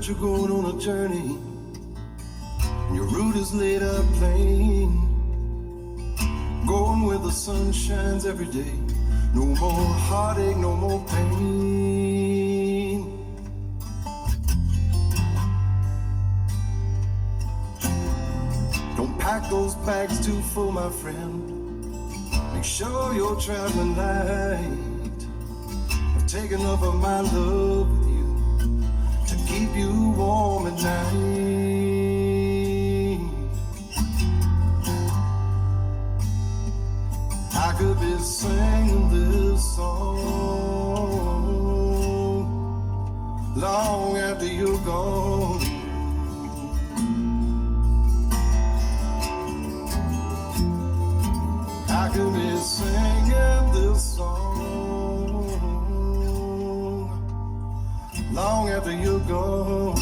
that you're going on a journey, and your route is laid out plain. Going where the sun shines every day. No more heartache, no more pain. Don't pack those bags too full, my friend. Make sure you're traveling light. I've taken enough of my love with you to keep you warm at night. I could be singing this song long after you're gone. I could be singing this song long after you're gone.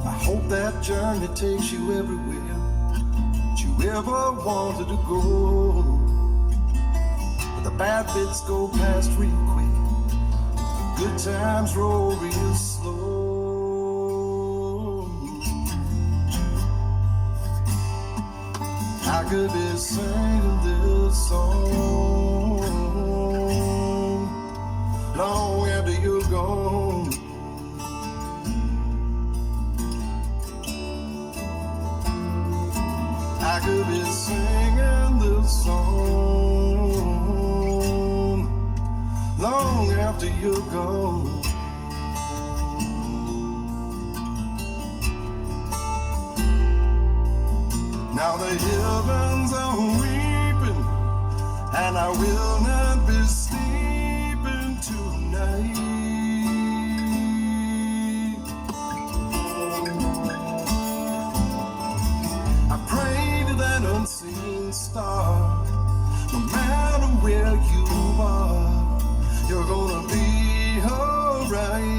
I hope that journey takes you everywhere that you ever wanted to go. The bad bits go past real quick, the good times roll real slow. I could be singing this song long after you're gone. I could be singing this song long after you're gone. Now the heavens are weeping, and I will not be sleeping tonight. I pray to that unseen star, no matter where you are, you're gonna be alright.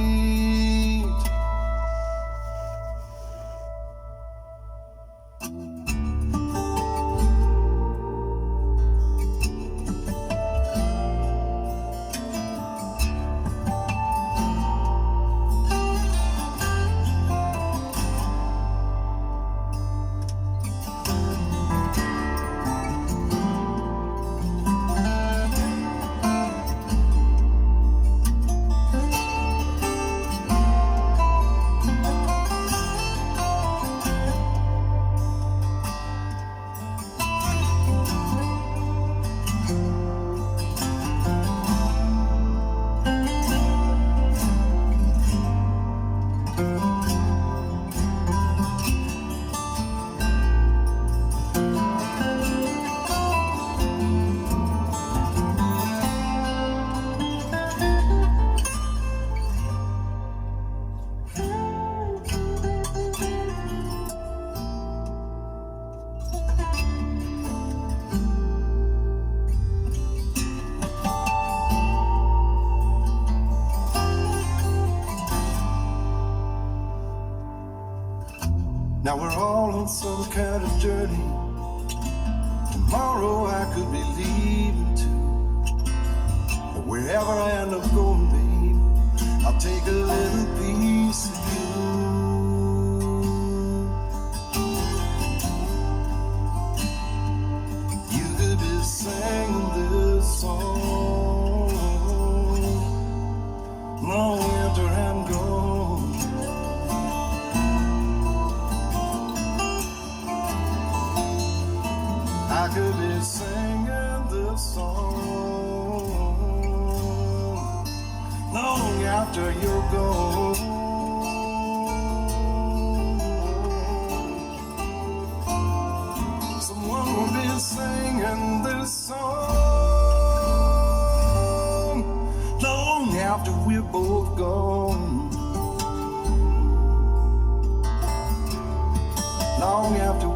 Now we're all on some kind of journey. Tomorrow I could be leaving too. But wherever I end up going, babe, I'll take a little piece of you. You could be singing this song long after I'm gone. I could be singing this song long after you're gone. Someone will be singing this song long after we're both gone. Long after